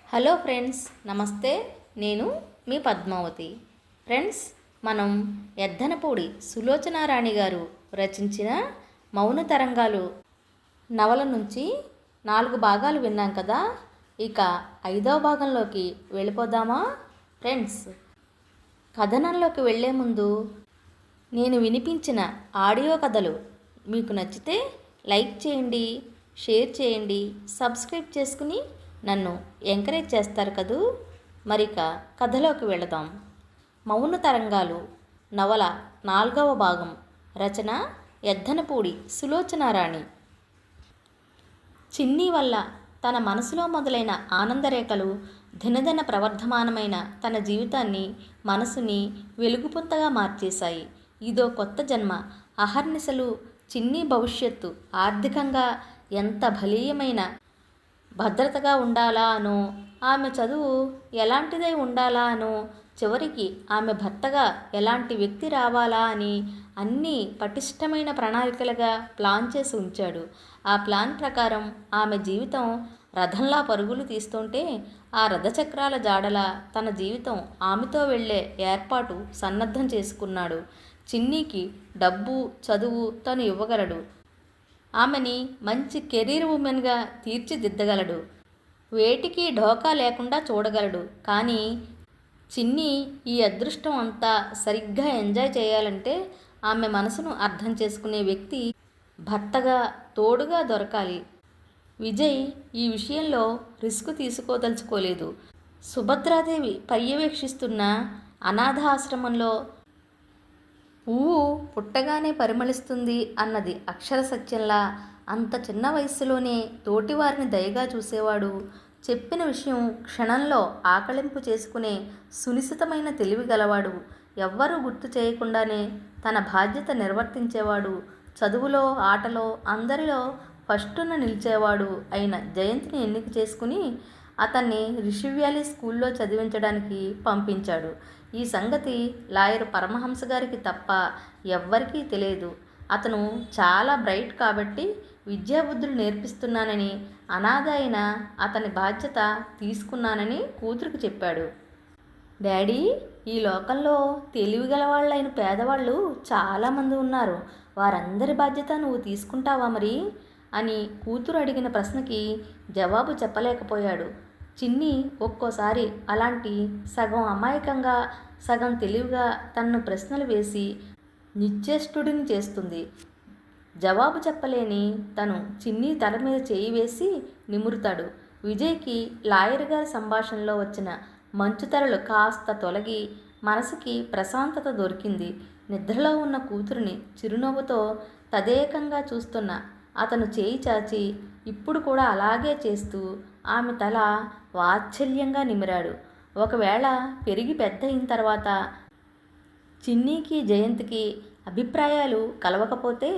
Hello friends, నమస్తే. నేను మీ Padmavati. Friends, మనం ఎద్దనపూడి సులోచనారాణి గారు రచించిన మౌన తరంగాలు నవల నుంచి 4 భాగాలు విన్నాం కదా. ఇక 5వ భాగంలోకి వెళ్ళిపోదామా ఫ్రెండ్స్? కథనంలోకి వెళ్ళే ముందు నేను వినిపించిన ఆడియో కథలు మీకు నచ్చితే లైక్ చేయండి, షేర్ చేయండి, సబ్స్క్రైబ్ చేసుకుని నన్ను ఎంకరేజ్ చేస్తారు కదూ. మరిక కథలోకి వెళదాం. మౌన తరంగాలు నవల 4వ భాగం. రచన ఎద్దనపూడి సులోచనారాణి. చిన్ని వల్ల తన మనసులో మొదలైన ఆనందరేఖలు దినదిన ప్రవర్ధమానమైన తన జీవితాన్ని, మనసుని వెలుగుపుంతగా మార్చేశాయి. ఇదో కొత్త జన్మ. అహర్నిశలు చిన్ని భవిష్యత్తు ఆర్థికంగా ఎంత బలీయమైన భద్రతగా ఉండాలా అనో, ఆమె చదువు ఎలాంటిదై ఉండాలా అనో, చివరికి ఆమె భర్తగా ఎలాంటి వ్యక్తి రావాలా అని అన్నీ పటిష్టమైన ప్రణాళికలుగా ప్లాన్ చేసి ఉంచాడు. ఆ ప్లాన్ ప్రకారం ఆమె జీవితం రథంలా పరుగులు తీస్తుంటే, ఆ రథచక్రాల జాడల తన జీవితం ఆమెతో వెళ్ళే ఏర్పాటు సన్నద్ధం చేసుకున్నాడు. చిన్నీకి డబ్బు, చదువు తను ఇవ్వగలడు. ఆమెని మంచి కెరీర్ ఉమెన్గా తీర్చిదిద్దగలడు. వేటికి ఢోకా లేకుండా చూడగలడు. కానీ చిన్ని ఈ అదృష్టం అంతా సరిగ్గా ఎంజాయ్ చేయాలంటే ఆమె మనసును అర్థం చేసుకునే వ్యక్తి భర్తగా, తోడుగా దొరకాలి. విజయ్ ఈ విషయంలో రిస్క్ తీసుకోదలుచుకోలేదు. సుభద్రాదేవి పర్యవేక్షిస్తున్న అనాథ ఆశ్రమంలో పువ్వు పుట్టగానే పరిమళిస్తుంది అన్నది అక్షర సత్యంలా అంత చిన్న వయస్సులోనే తోటివారిని దయగా చూసేవాడు. చెప్పిన విషయం క్షణంలో ఆకళింపు చేసుకునే సునిశితమైన తెలివి గలవాడు. ఎవ్వరూ గుర్తు చేయకుండానే తన బాధ్యత నిర్వర్తించేవాడు. చదువులో, ఆటలో అందరిలో ఫస్టున నిలిచేవాడు అయిన జయంత్ని ఎన్నిక చేసుకుని అతన్ని రిషి వ్యాలీ స్కూల్లో చదివించడానికి పంపించాడు. ఈ సంగతి లాయర్ పరమహంస గారికి తప్ప ఎవ్వరికీ తెలియదు. అతను చాలా బ్రైట్ కాబట్టి విద్యాబుద్ధులు నేర్పిస్తున్నానని, అనాథ అయిన అతని బాధ్యత తీసుకున్నానని కూతురికి చెప్పాడు. డాడీ, ఈ లోకంలో తెలివిగల వాళ్ళైన పేదవాళ్ళు చాలామంది ఉన్నారు. వారందరి బాధ్యత నువ్వు తీసుకుంటావా మరి అని కూతురు అడిగిన ప్రశ్నకి జవాబు చెప్పలేకపోయాడు. చిన్ని ఒక్కోసారి అలాంటి సగం అమాయకంగా, సగం తెలివిగా తనను ప్రశ్నలు వేసి నిశ్చేష్టుడిని చేస్తుంది. జవాబు చెప్పలేని తను చిన్ని తల మీద చేయి వేసి నిమురుతాడు. విజయ్కి లాయర్ గారి సంభాషణలో వచ్చిన మంచుతెరలు కాస్త తొలగి మనసుకి ప్రశాంతత దొరికింది. నిద్రలో ఉన్న కూతురిని చిరునవ్వుతో తదేకంగా చూస్తున్న అతను చేయి చాచి ఇప్పుడు కూడా అలాగే చేస్తూ ఆమె తల వాత్సల్యంగా నిమిరాడు. ఒకవేళ పెరిగి పెద్ద అయిన తర్వాత చిన్నీకి, జయంత్కి అభిప్రాయాలు కలవకపోతే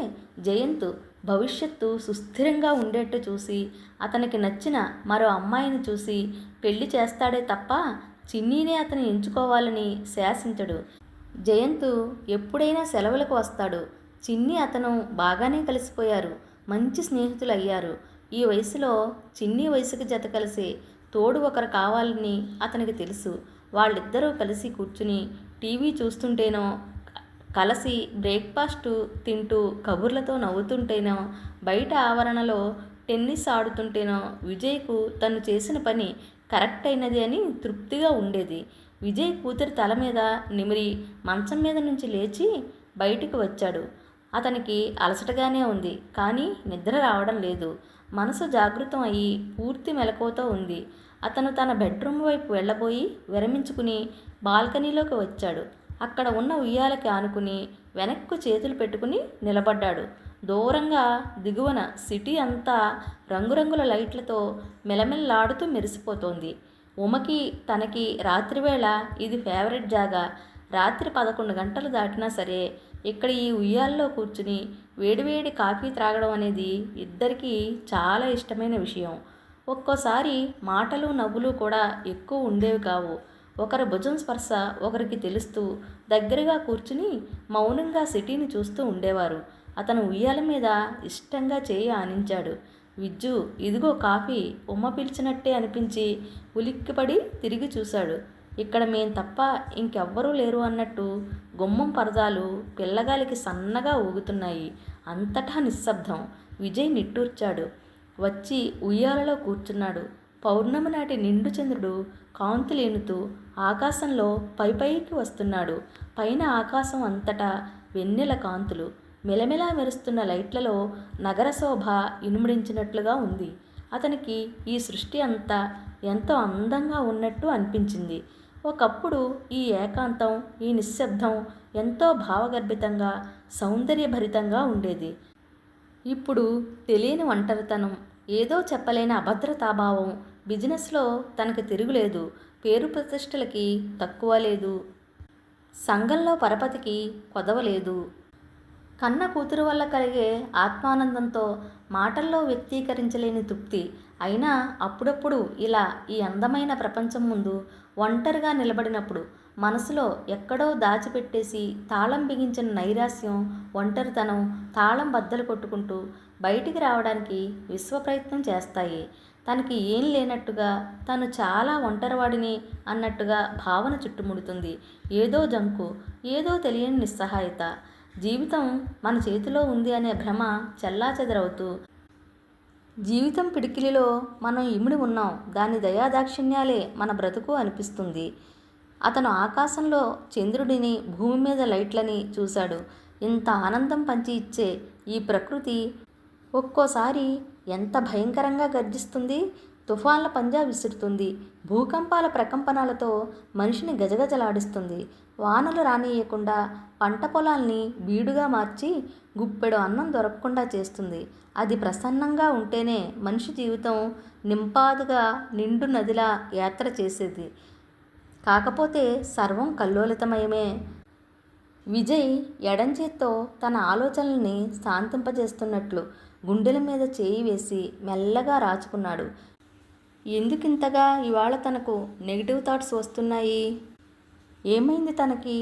జయంత్ భవిష్యత్తు సుస్థిరంగా ఉండేట్టు చూసి అతనికి నచ్చిన మరో అమ్మాయిని చూసి పెళ్లి చేస్తాడే తప్ప చిన్నీనే అతను ఎంచుకోవాలని శాసించడు. జయంత్ ఎప్పుడైనా సెలవులకు వస్తాడు. చిన్ని అతను బాగానే కలిసిపోయారు. మంచి స్నేహితులు అయ్యారు. ఈ వయసులో చిన్ని వయసుకి జత కలిసి తోడు ఒకరు కావాలని అతనికి తెలుసు. వాళ్ళిద్దరూ కలిసి కూర్చుని టీవీ చూస్తుంటేనో, కలిసి బ్రేక్ఫాస్ట్ తింటూ కబుర్లతో నవ్వుతుంటేనో, బయట ఆవరణలో టెన్నిస్ ఆడుతుంటేనో విజయ్కు తను చేసిన పని కరెక్ట్ అయినది అని తృప్తిగా ఉండేది. విజయ్ కూతురి తల మీద నిమిరి మంచం మీద నుంచి లేచి బయటికి వచ్చాడు. అతనికి అలసటగానే ఉంది, కానీ నిద్ర రావడం లేదు. మనసు జాగృతం అయ్యి పూర్తి మెలకువతో ఉంది. అతను తన బెడ్రూమ్ వైపు వెళ్ళబోయి విరమించుకుని బాల్కనీలోకి వచ్చాడు. అక్కడ ఉన్న ఉయ్యాలకి ఆనుకుని వెనక్కు చేతులు పెట్టుకుని నిలబడ్డాడు. దూరంగా దిగువన సిటీ అంతా రంగురంగుల లైట్లతో మెలమెల్లాడుతూ మెరిసిపోతోంది. ఉమకి తనకి రాత్రివేళ ఇది ఫేవరెట్ జాగా. రాత్రి 11 గంటలు దాటినా సరే ఇక్కడ ఈ ఉయ్యాల్లో కూర్చుని వేడివేడి కాఫీ త్రాగడం అనేది ఇద్దరికీ చాలా ఇష్టమైన విషయం. ఒక్కోసారి మాటలు, నవ్వులు కూడా ఎక్కువ ఉండేవి కావు. ఒకరి భుజం స్పర్శ ఒకరికి తెలుస్తూ దగ్గరగా కూర్చుని మౌనంగా సిటీని చూస్తూ ఉండేవారు. అతను ఉయ్యాల మీద ఇష్టంగా చేయి ఆనించాడు. విజ్జు, ఇదిగో కాఫీ. ఉమ్మ పిలిచినట్టే అనిపించి ఉలిక్కిపడి తిరిగి చూశాడు. ఇక్కడ మేం తప్ప ఇంకెవ్వరూ లేరు అన్నట్టు గుమ్మం పరదాలు పిల్లగాలికి సన్నగా ఊగుతున్నాయి. అంతటా నిశ్శబ్దం. విజయ్ నిట్టూర్చాడు. వచ్చి ఉయ్యాలలో కూర్చున్నాడు. పౌర్ణమి నాటి నిండు చంద్రుడు కాంతులేనుతూ ఆకాశంలో పైపైకి వస్తున్నాడు. పైన ఆకాశం అంతటా వెన్నెల కాంతులు. మెలమెలా మెరుస్తున్న లైట్లలో నగర శోభ ఇనుమడించినట్లుగా ఉంది. అతనికి ఈ సృష్టి అంతా ఎంతో అందంగా ఉన్నట్టు అనిపించింది. ఒకప్పుడు ఈ ఏకాంతం, ఈ నిశ్శబ్దం ఎంతో భావగర్భితంగా, సౌందర్యభరితంగా ఉండేది. ఇప్పుడు తెలియని ఒంటరితనం, ఏదో చెప్పలేని అభద్రతాభావం. బిజినెస్లో తనకు తిరుగులేదు. పేరు ప్రతిష్టలకి తక్కువ లేదు. సంఘంలో పరపతికి కొదవలేదు. కన్న కూతురు వల్ల కలిగే ఆత్మానందంతో మాటల్లో వ్యక్తీకరించలేని తృప్తి. అయినా అప్పుడప్పుడు ఇలా ఈ అందమైన ప్రపంచం ముందు ఒంటరిగా నిలబడినప్పుడు మనసులో ఎక్కడో దాచిపెట్టేసి తాళం బిగించిన నైరాస్యం, ఒంటరితనం తాళం బద్దలు కొట్టుకుంటూ బయటికి రావడానికి విశ్వప్రయత్నం చేస్తాయి. తనకి ఏం లేనట్టుగా, తను చాలా ఒంటరివాడిని అన్నట్టుగా భావన చుట్టుముడుతుంది. ఏదో జంకు, ఏదో తెలియని నిస్సహాయత. జీవితం మన చేతిలో ఉంది అనే భ్రమ చెల్లాచెదరవుతూ, జీవితం పిడికిలిలో మనం ఇమిడి ఉన్నాం, దాని దయాదాక్షిణ్యాలే మన బ్రతుకు అనిపిస్తుంది. అతను ఆకాశంలో చంద్రుడిని, భూమి మీద లైట్లని చూశాడు. ఇంత ఆనందం పంచి ఇచ్చే ఈ ప్రకృతి ఒక్కోసారి ఎంత భయంకరంగా గర్జిస్తుంది. తుఫాన్ల పంజా విసురుతుంది. భూకంపాల ప్రకంపనలతో మనిషిని గజగజలాడిస్తుంది. వానలు రానియకుండా పంట పొలాల్ని బీడుగా మార్చి గుప్పెడు అన్నం దొరకకుండా చేస్తుంది. అది ప్రసన్నంగా ఉంటేనే మనిషి జీవితం నింపాదుగా నిండు నదిలా యాత్ర చేసేది. కాకపోతే సర్వం కల్లోలితమయమే. విజయ్ ఎడంచేత్తో తన ఆలోచనల్ని శాంతింపజేస్తున్నట్లు గుండెల మీద చేయి వేసి మెల్లగా రాచుకున్నాడు. ఎందుకింతగా ఇవాళ తనకు నెగిటివ్ థాట్స్ వస్తున్నాయి? ఏమైంది తనకి?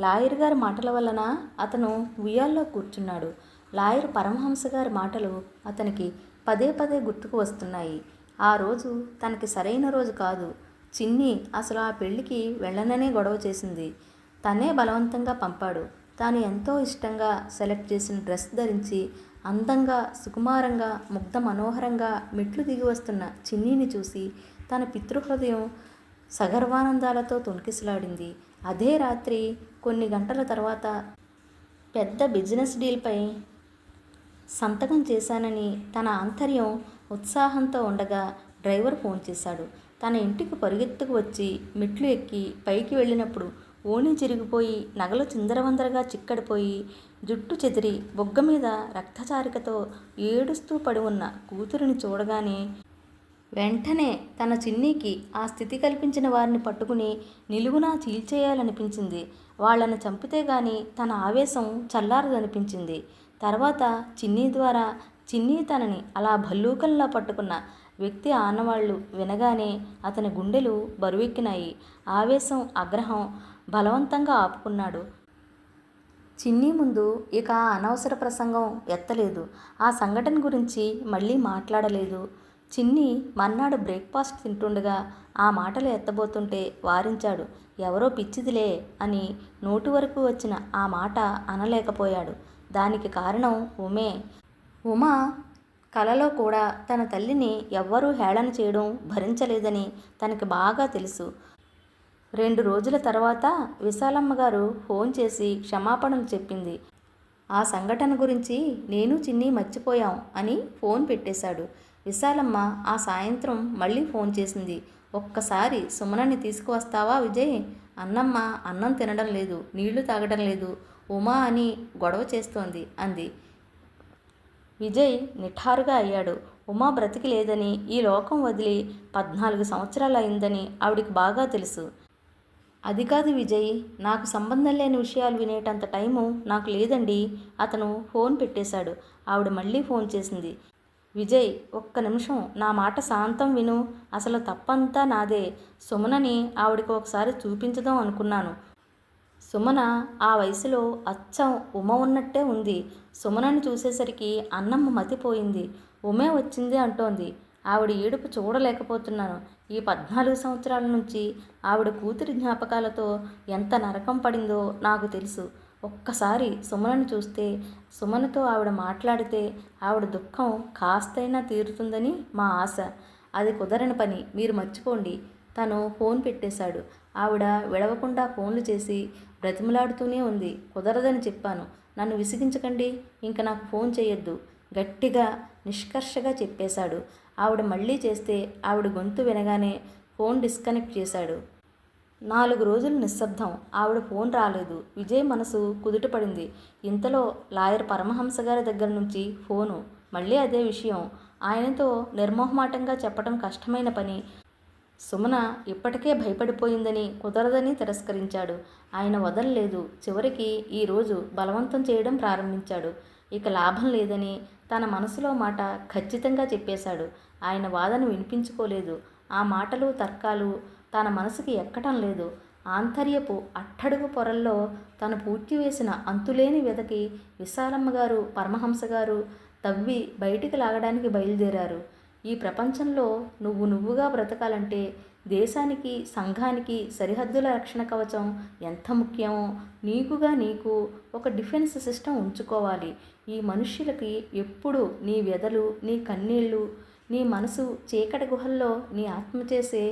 లాయర్ గారి మాటల వలన అతను ఉయ్యాల్లో కూర్చున్నాడు. లాయర్ పరమహంస గారి మాటలు అతనికి పదే పదే గుర్తుకు వస్తున్నాయి. ఆ రోజు తనకి సరైన రోజు కాదు. చిన్ని అసలు ఆ పెళ్ళికి వెళ్ళననే గొడవ చేసింది. తనే బలవంతంగా పంపాడు. తాను ఎంతో ఇష్టంగా సెలెక్ట్ చేసిన డ్రెస్ ధరించి అందంగా, సుకుమారంగా, ముగ్ధ మనోహరంగా మెట్లు దిగి వస్తున్న చిన్నీని చూసి తన పితృహృదయం సగర్వానందాలతో తొణికిసలాడింది. అదే రాత్రి కొన్ని గంటల తర్వాత పెద్ద బిజినెస్ డీల్పై సంతకం చేశానని తన ఆంతర్యం ఉత్సాహంతో ఉండగా డ్రైవర్ ఫోన్ చేశాడు. తన ఇంటికి పరుగెత్తుకు వచ్చి మెట్లు ఎక్కి పైకి వెళ్ళినప్పుడు ఓణి చిరిగిపోయి, నగలు చిందరవందరగా చిక్కడిపోయి, జుట్టు చెదిరి బొగ్గ మీద రక్తచారికతో ఏడుస్తూ పడి ఉన్న కూతురిని చూడగానే వెంటనే తన చిన్నీకి ఆ స్థితి కల్పించిన వారిని పట్టుకుని నిలువునా చీల్చేయాలనిపించింది. వాళ్ళని చంపితే గాని తన ఆవేశం చల్లారదనిపించింది. తర్వాత చిన్నీ ద్వారా చిన్నీ తనని అలా భల్లూకంలా పట్టుకున్న వ్యక్తి ఆనవాళ్లు వినగానే అతని గుండెలు బరువెక్కినాయి. ఆవేశం, ఆగ్రహం బలవంతంగా ఆపుకున్నాడు. చిన్నీ ముందు ఇక ఆ అనవసర ప్రసంగం ఎత్తలేదు. ఆ సంఘటన గురించి మళ్ళీ మాట్లాడలేదు. చిన్ని మర్నాడు బ్రేక్ఫాస్ట్ తింటుండగా ఆ మాటలు ఎత్తబోతుంటే వారించాడు. ఎవరో పిచ్చిదిలే అని నోటి వరకు వచ్చిన ఆ మాట అనలేకపోయాడు. దానికి కారణం ఉమే. ఉమా కలలో కూడా తన తల్లిని ఎవ్వరూ హేళన చేయడం భరించలేదని తనకి బాగా తెలుసు. 2 రోజుల తర్వాత విశాలమ్మ గారు ఫోన్ చేసి క్షమాపణలు చెప్పింది. ఆ సంఘటన గురించి నేను చిన్ని మర్చిపోయాం అని ఫోన్ పెట్టేశాడు. విశాలమ్మ ఆ సాయంత్రం మళ్ళీ ఫోన్ చేసింది. ఒక్కసారి సుమనని తీసుకువస్తావా విజయ్? అన్నమ్మ అన్నం తినడం లేదు, నీళ్లు తాగడం లేదు, ఉమా అని గొడవ చేస్తోంది అంది. విజయ్ నిఠారుగా అయ్యాడు. ఉమా బ్రతికి లేదని, ఈ లోకం వదిలి 14 సంవత్సరాలు అయిందని ఆవిడికి బాగా తెలుసు. అది కాదు విజయ్, నాకు సంబంధం లేని విషయాలు వినేటంత టైము నాకు లేదండి. అతను ఫోన్ పెట్టేశాడు. ఆవిడ మళ్ళీ ఫోన్ చేసింది. విజయ్, ఒక్క నిమిషం నా మాట శాంతం విను. అసలు తప్పంతా నాదే. సుమనని ఆవిడికి ఒకసారి చూపించుదాం అనుకున్నాను. సుమన ఆ వయసులో అచ్చం ఉమ ఉన్నట్టే ఉంది. సుమనని చూసేసరికి అన్నమ్మ మతిపోయింది. ఉమే వచ్చింది అంటోంది. ఆవిడ ఏడుపు చూడలేకపోతున్నాను. ఈ 14 సంవత్సరాల నుంచి ఆవిడ కూతురి జ్ఞాపకాలతో ఎంత నరకం పడిందో నాకు తెలుసు. ఒక్కసారి సుమనను చూస్తే, సుమనతో ఆవిడ మాట్లాడితే ఆవిడ దుఃఖం కాస్తైనా తీరుతుందని మా ఆశ. అది కుదరని పని, మీరు మర్చిపోండి. తను ఫోన్ పెట్టేశాడు. ఆవిడ విడవకుండా ఫోన్లు చేసి బ్రతిమలాడుతూనే ఉంది. కుదరదని చెప్పాను. నన్ను విసిగించకండి, ఇంక నాకు ఫోన్ చేయొద్దు గట్టిగా నిష్కర్షగా చెప్పేశాడు. ఆవిడ మళ్ళీ చేస్తే ఆవిడ గొంతు వినగానే ఫోన్ డిస్కనెక్ట్ చేశాడు. 4 రోజులు నిశ్శబ్దం. ఆవిడ ఫోన్ రాలేదు. విజయ్ మనసు కుదుటపడింది. ఇంతలో లాయర్ పరమహంస గారి దగ్గర నుంచి ఫోను. మళ్ళీ అదే విషయం. ఆయనతో నిర్మోహమాటంగా చెప్పడం కష్టమైన పని. సుమన ఇప్పటికే భయపడిపోయిందని, కుదరదని తిరస్కరించాడు. ఆయన వదలలేదు. చివరికి ఈరోజు బలవంతం చేయడం ప్రారంభించాడు. ఇక లాభం లేదని తన మనసులో మాట ఖచ్చితంగా చెప్పేశాడు. ఆయన వాదన వినిపించుకోలేదు. ఆ మాటలు, తర్కాలు తన మనసుకి ఎక్కటం లేదు. ఆంతర్యపు అట్టడుగు పొరల్లో తను పూడ్చివేసిన అంతులేని వెదకి విశాలమ్మ గారు, పరమహంస గారు తవ్వి బయటికి లాగడానికి బయలుదేరారు. ఈ ప్రపంచంలో నువ్వుగా బ్రతకాలంటే దేశానికి, సంఘానికి సరిహద్దుల రక్షణ కవచం ఎంత ముఖ్యమో నీకు ఒక డిఫెన్స్ సిస్టమ్ ఉంచుకోవాలి. ఈ మనుష్యులకి ఎప్పుడు నీ వ్యధలు, నీ కన్నీళ్ళు, నీ మనసు చీకటి గుహల్లో నీ ఆత్మ చేసే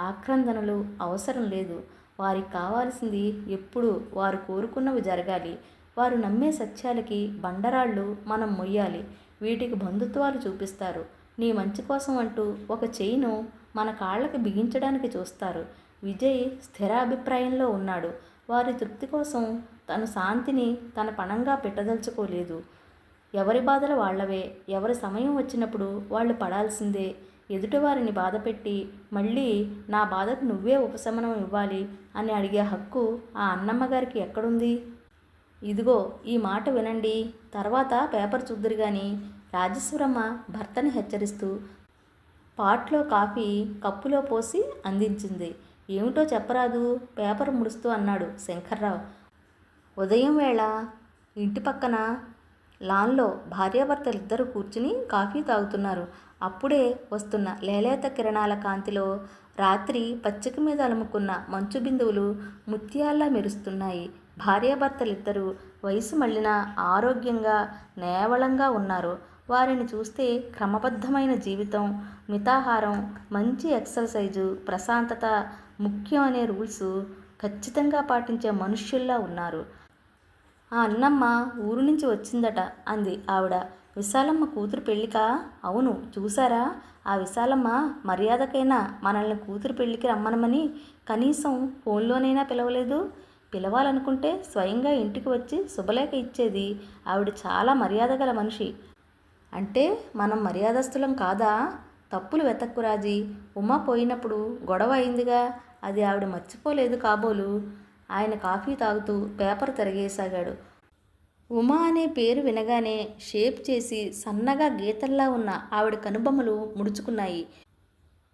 ఆక్రందనలు అవసరం లేదు. వారికి కావాల్సింది ఎప్పుడు వారు కోరుకున్నవి జరగాలి. వారు నమ్మే సత్యాలకి బండరాళ్ళు మనం మొయ్యాలి. వీటికి బంధుత్వాలు చూపిస్తారు. నీ మంచి కోసం అంటూ ఒక చెయ్యిను మన కాళ్ళకి బిగించడానికి చూస్తారు. విజయ్ స్థిరాభిప్రాయంలో ఉన్నాడు. వారి తృప్తి కోసం తన శాంతిని తన పణంగా పెట్టదలుచుకోలేదు. ఎవరి బాధలు వాళ్ళవే. ఎవరి సమయం వచ్చినప్పుడు వాళ్ళు పడాల్సిందే. ఎదుటివారిని బాధపెట్టి మళ్ళీ నా బాధకు నువ్వే ఉపశమనం ఇవ్వాలి అని అడిగే హక్కు ఆ అన్నమ్మగారికి ఎక్కడుంది? ఇదిగో ఈ మాట వినండి, తర్వాత పేపర్ చూద్దురు గాని రాజేశ్వరమ్మ భర్తని హెచ్చరిస్తూ పాట్లో కాఫీ కప్పులో పోసి అందించింది. ఏమిటో చెప్పరాదు, పేపర్ ముడుస్తూ అన్నాడు శంకర్రావు. ఉదయం వేళ ఇంటి పక్కన లాన్లో భార్యాభర్తలిద్దరూ కూర్చుని కాఫీ తాగుతున్నారు. అప్పుడే వస్తున్న లేలేత కిరణాల కాంతిలో రాత్రి పచ్చిక మీద అలుముకున్న మంచు బిందువులు ముత్యాల్లా మెరుస్తున్నాయి. భార్యాభర్తలిద్దరూ వయసు మళ్ళిన ఆరోగ్యంగా నేవళంగా ఉన్నారు. వారిని చూస్తే క్రమబద్ధమైన జీవితం, మితాహారం, మంచి ఎక్సర్సైజు, ప్రశాంతత ముఖ్యం అనే రూల్స్ ఖచ్చితంగా పాటించే మనుష్యుల్లా ఉన్నారు. ఆ అన్నమ్మ ఊరు నుంచి వచ్చిందట అంది ఆవిడ. విశాలమ్మ కూతురు పెళ్ళికా? అవును. చూసారా, ఆ విశాలమ్మ మర్యాదకైనా మనల్ని కూతురు పెళ్ళికి రమ్మనమని కనీసం ఫోన్లోనైనా పిలవలేదు. పిలవాలనుకుంటే స్వయంగా ఇంటికి వచ్చి శుభలేఖ ఇచ్చేది. ఆవిడ చాలా మర్యాద గల మనిషి. అంటే మనం మర్యాదస్తులం కాదా? తప్పులు వెతక్కు రాజీ. ఉమ పోయినప్పుడు గొడవ అయిందిగా, అది ఆవిడ మర్చిపోలేదు కాబోలు. ఆయన కాఫీ తాగుతూ పేపర్ తిరగేసాగాడు. ఉమా అనే పేరు వినగానే షేప్ చేసి సన్నగా గీతల్లా ఉన్న ఆవిడ కనుబొమ్మలు ముడుచుకున్నాయి.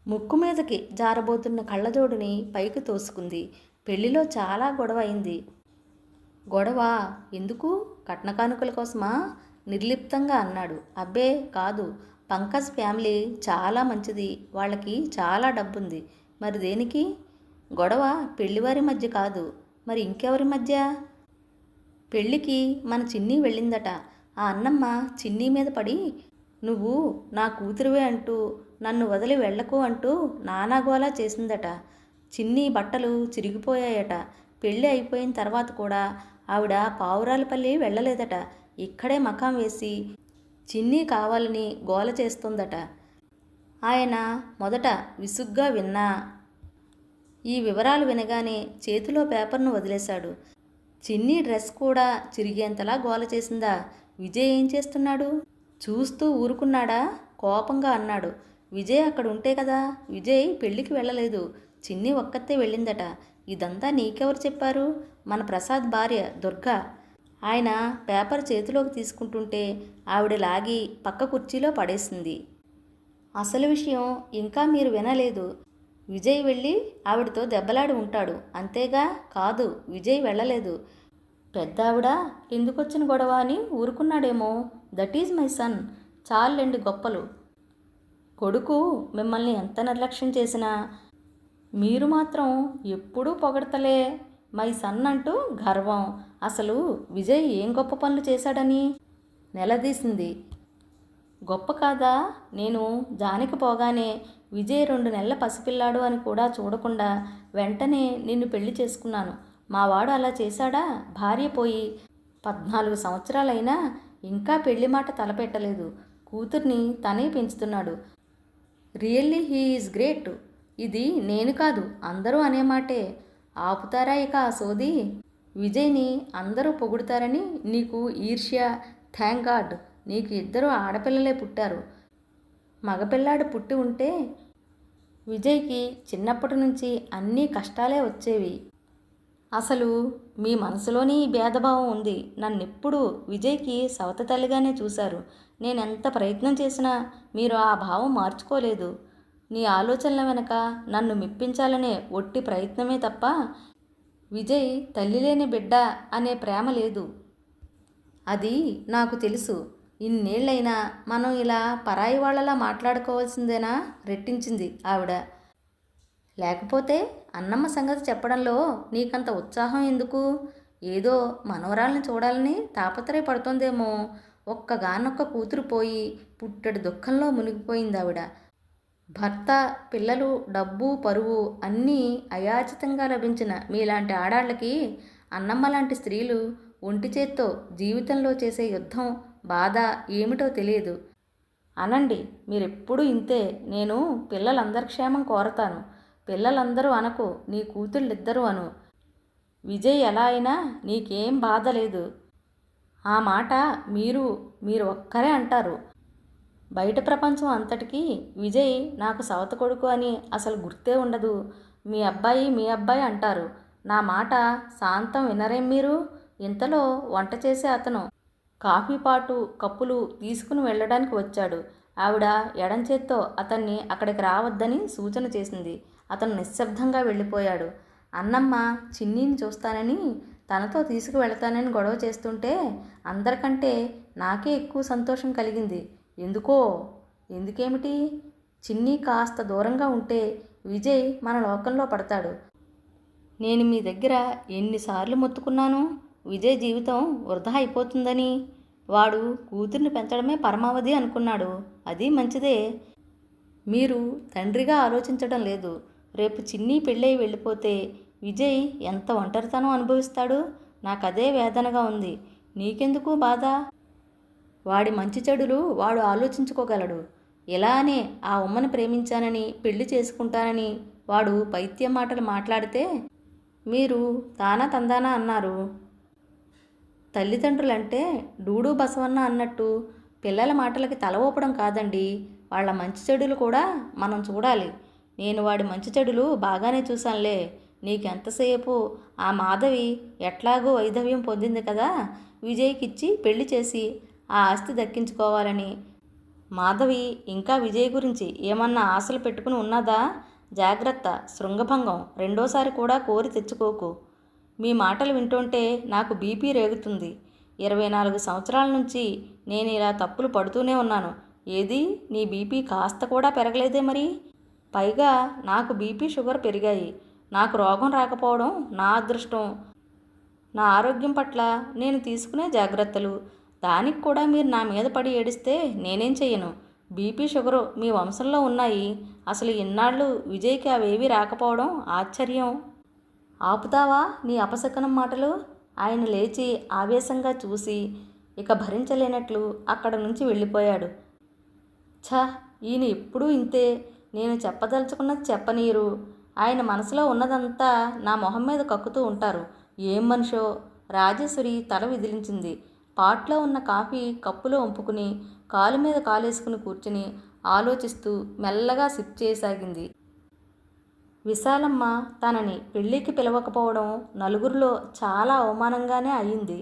ముక్కు మీదకి జారబోతున్న కళ్ళజోడుని పైకి తోసుకుంది. పెళ్లిలో చాలా గొడవ అయింది. గొడవ ఎందుకు? కట్న కానుకల కోసమా? నిర్లిప్తంగా అన్నాడు. అబ్బే కాదు, పంకజ్ ఫ్యామిలీ చాలా మంచిది. వాళ్ళకి చాలా డబ్బుంది. మరి దేనికి గొడవ? పెళ్లివారి మధ్య కాదు, మరి ఇంకెవరి మధ్య? పెళ్ళికి మన చిన్ని వెళ్ళిందట. ఆ అన్నమ్మ చిన్ని మీద పడి నువ్వు నా కూతురువే అంటూ నన్ను వదిలి వెళ్ళకు అంటూ నానాగోలా చేసిందట. చిన్ని బట్టలు చిరిగిపోయాయట. పెళ్ళి అయిపోయిన తర్వాత కూడా ఆవిడ పావురాలపల్లి వెళ్ళలేదట. ఇక్కడే మకాం వేసి చిన్ని కావాలని గోల చేస్తుందట. ఆయన మొదట విసుగ్గా విన్నా. ఈ వివరాలు వినగానే చేతిలో పేపర్ను వదిలేశాడు. చిన్ని డ్రెస్ కూడా చిరిగేంతలా గోల చేసిందా? విజయ్ ఏం చేస్తున్నాడు? చూస్తూ ఊరుకున్నాడా? కోపంగా అన్నాడు. విజయ్ అక్కడ ఉంటే కదా. విజయ్ పెళ్ళికి వెళ్ళలేదు. చిన్ని ఒక్కతే వెళ్ళిందట. ఇదంతా నీకెవరు చెప్పారు? మన ప్రసాద్ భార్య దుర్గా. ఆయన పేపర్ చేతిలోకి తీసుకుంటుంటే ఆవిడ లాగి పక్క కుర్చీలో పడేసింది. అసలు విషయం ఇంకా మీరు వినలేదు. విజయ్ వెళ్ళి ఆవిడతో దెబ్బలాడి ఉంటాడు అంతేగా? కాదు, విజయ్ వెళ్ళలేదు. పెద్దావిడ ఎందుకొచ్చిన గొడవ అని ఊరుకున్నాడేమో. That is my son. చాలండి గొప్పలు. కొడుకు మిమ్మల్ని ఎంత నిర్లక్ష్యం చేసినా మీరు మాత్రం ఎప్పుడూ పొగడతలే. మై సన్ అంటూ గర్వం. అసలు విజయ్ ఏం గొప్ప పనులు చేశాడని నిలదీసింది. గొప్ప కాదా? నేను జానికి పోగానే విజయ్ 2 నెలల పసిపిల్లాడు అని కూడా చూడకుండా వెంటనే నిన్ను పెళ్లి చేసుకున్నాను. మా వాడు అలా చేశాడా? భార్య పోయి 14 సంవత్సరాలైనా ఇంకా పెళ్లి మాట తలపెట్టలేదు. కూతుర్ని తనే పెంచుతున్నాడు. Really he is great. ఇది నేను కాదు, అందరూ అనే మాటే. ఆపుతారా ఇక ఆ సోది? విజయ్ని అందరూ పొగుడుతారని నీకు ఈర్ష్య. థ్యాంక్ గాడ్ నీకు 2 ఆడపిల్లలే పుట్టారు. మగపిల్లాడు పుట్టి ఉంటే విజయ్కి చిన్నప్పటి నుంచి అన్నీ కష్టాలే వచ్చేవి. అసలు మీ మనసులోని ఈ భేదభావం ఉంది. నన్నెప్పుడు విజయ్కి సవతి తల్లిగానే చూశారు. నేనెంత ప్రయత్నం చేసినా మీరు ఆ భావం మార్చుకోలేదు. నీ ఆలోచనల వెనక నన్ను మెప్పించాలనే ఒట్టి ప్రయత్నమే తప్ప విజయ్ తల్లి లేని బిడ్డ అనే ప్రేమ లేదు. అది నాకు తెలుసు. ఇన్నేళ్లైనా మనం ఇలా పరాయి వాళ్ళలా మాట్లాడుకోవాల్సిందేనా? రెట్టించింది ఆవిడ. లేకపోతే అన్నమ్మ సంగతి చెప్పడంలో నీకంత ఉత్సాహం ఎందుకు? ఏదో మనవరాల్ని చూడాలని తాపత్రయపడుతోందేమో. ఒక్కగానొక్క కూతురు పోయి పుట్టెడు దుఃఖంలో మునిగిపోయింది ఆవిడ. భర్త, పిల్లలు, డబ్బు, పరువు అన్నీ అయాచితంగా లభించిన మీలాంటి ఆడాళ్ళకి అన్నమ్మ లాంటి స్త్రీలు ఒంటి చేత్తో జీవితంలో చేసే యుద్ధం, బాధ ఏమిటో తెలియదు. అనండి, మీరెప్పుడూ ఇంతే. నేను పిల్లలందరి క్షేమం కోరతాను. పిల్లలందరూ అనకు, నీ కూతుళ్ళిద్దరూ అను. విజయ్ ఎలా అయినా నీకేం బాధ లేదు. ఆ మాట మీరు ఒక్కరే అంటారు. బయట ప్రపంచం అంతటికీ విజయ్ నాకు సవత కొడుకు అని అసలు గుర్తే ఉండదు. మీ అబ్బాయి అంటారు. నా మాట శాంతం వినరేం మీరు? ఇంతలో వంట చేసే అతను కాఫీ పాటు, కప్పులు తీసుకుని వెళ్ళడానికి వచ్చాడు. ఆవిడ ఎడం చేత్తో అతన్ని అక్కడికి రావద్దని సూచన చేసింది. అతను నిశ్శబ్దంగా వెళ్ళిపోయాడు. అన్నమ్మ చిన్నీని చూస్తానని, తనతో తీసుకువెళతానని గొడవ చేస్తుంటే అందరికంటే నాకే ఎక్కువ సంతోషం కలిగింది. ఎందుకేమిటి? చిన్ని కాస్త దూరంగా ఉంటే విజయ్ మన లోకంలో పడతాడు. నేను మీ దగ్గర ఎన్నిసార్లు మొత్తుకున్నాను విజయ్ జీవితం వృధా అయిపోతుందని. వాడు కూతుర్ని పెంచడమే పరమావధి అనుకున్నాడు. అది మంచిదే. మీరు తండ్రిగా ఆలోచించడం లేదు. రేపు చిన్ని పెళ్ళై వెళ్ళిపోతే విజయ్ ఎంత ఒంటరితనం అనుభవిస్తాడు? నాకదే వేదనగా ఉంది. నీకెందుకు బాధ? వాడి మంచి చెడులు వాడు ఆలోచించుకోగలడు. ఇలానే ఆ ఉమ్మని ప్రేమించానని, పెళ్లి చేసుకుంటానని వాడు పైత్యం మాటలు మాట్లాడితే మీరు తానా తందానా అన్నారు. తల్లిదండ్రులంటే డూడు బసవన్న అన్నట్టు పిల్లల మాటలకి తల ఊపడం కాదండి. వాళ్ళ మంచి చెడులు కూడా మనం చూడాలి. నేను వాడి మంచి చెడులు బాగానే చూశానులే. నీకెంతసేపు ఆ మాధవి ఎట్లాగో వైధవ్యం పొందింది కదా, విజయ్కిచ్చి పెళ్లి చేసి ఆ ఆస్తి దక్కించుకోవాలని. మాధవి ఇంకా విజయ్ గురించి ఏమన్నా ఆశలు పెట్టుకుని ఉన్నదా? జాగ్రత్త, శృంగభంగం రెండోసారి కూడా కోరి తెచ్చుకోకు. మీ మాటలు వింటుంటే నాకు బీపీ రేగుతుంది. 24 సంవత్సరాల నుంచి నేను ఇలా తప్పులు పడుతూనే ఉన్నాను. ఏది నీ బీపీ కాస్త కూడా పెరగలేదే మరి? పైగా నాకు బీపీ, షుగర్ పెరిగాయి. నాకు రోగం రాకపోవడం నా అదృష్టం. నా ఆరోగ్యం పట్ల నేను తీసుకునే జాగ్రత్తలు. దానికి కూడా మీరు నా మీద పడి ఏడిస్తే నేనేం చెయ్యను. బీపీ, షుగరు మీ వంశంలో ఉన్నాయి. అసలు ఇన్నాళ్ళు విజయ్కి అవేవీ రాకపోవడం ఆశ్చర్యం. ఆపుతావా నీ అపశకనం మాటలు? ఆయన లేచి ఆవేశంగా చూసి ఇక భరించలేనట్లు అక్కడ నుంచి వెళ్ళిపోయాడు. ఛ, ఈయన ఎప్పుడూ ఇంతే. నేను చెప్పదలుచుకున్నది చెప్పనీరు. ఆయన మనసులో ఉన్నదంతా నా మొహం మీద కక్కుతూ ఉంటారు. ఏం మనిషో. రాజేశ్వరి తల విదిలించింది. పాట్లో ఉన్న కాఫీ కప్పులో వంపుకుని కాలు మీద కాలేసుకుని కూర్చుని ఆలోచిస్తూ మెల్లగా సిప్ చేయసాగింది. విశాలమ్మ తనని పెళ్ళికి పిలవకపోవడం నలుగురిలో చాలా అవమానంగానే అయింది.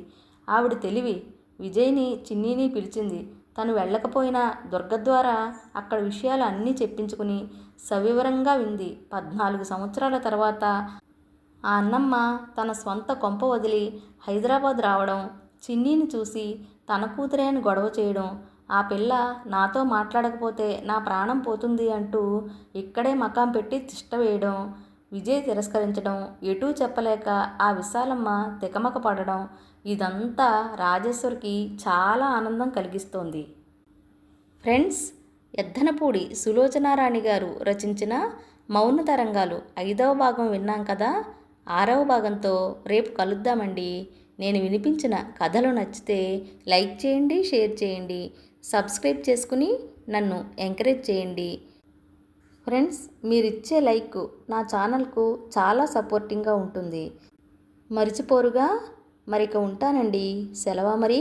ఆవిడ తెలివి. విజయ్ని, చిన్నీని పిలిచింది. తను వెళ్ళకపోయినా దుర్గ ద్వారా అక్కడ విషయాలు అన్నీ చెప్పించుకుని సవివరంగా వింది. 14 సంవత్సరాల తర్వాత ఆ అన్నమ్మ తన స్వంత కొంప వదిలి హైదరాబాద్ రావడం, చిన్నీని చూసి తన కూతురే అని గొడవ చేయడం, ఆ పిల్ల నాతో మాట్లాడకపోతే నా ప్రాణం పోతుంది అంటూ ఇక్కడే మకాం పెట్టి తిష్ట వేయడం, విజయ్ తిరస్కరించడం, ఎటూ చెప్పలేక ఆ విశాలమ్మ తికమక పడడం, ఇదంతా రాజేశ్వరికి చాలా ఆనందం కలిగిస్తోంది. ఫ్రెండ్స్, ఎద్దనపూడి సులోచనారాణి గారు రచించిన మౌన తరంగాలు 5వ భాగం విన్నాం కదా. 6వ భాగంతో రేపు కలుద్దామండి. నేను వినిపించిన కథలు నచ్చితే లైక్ చేయండి, షేర్ చేయండి, సబ్స్క్రైబ్ చేసుకుని నన్ను ఎంకరేజ్ చేయండి. ఫ్రెండ్స్, మీరిచ్చే లైక్ నా ఛానల్కు చాలా సపోర్టింగ్గా ఉంటుంది. మరిచిపోరుగా. మరిక ఉంటానండి. సెలవా మరి.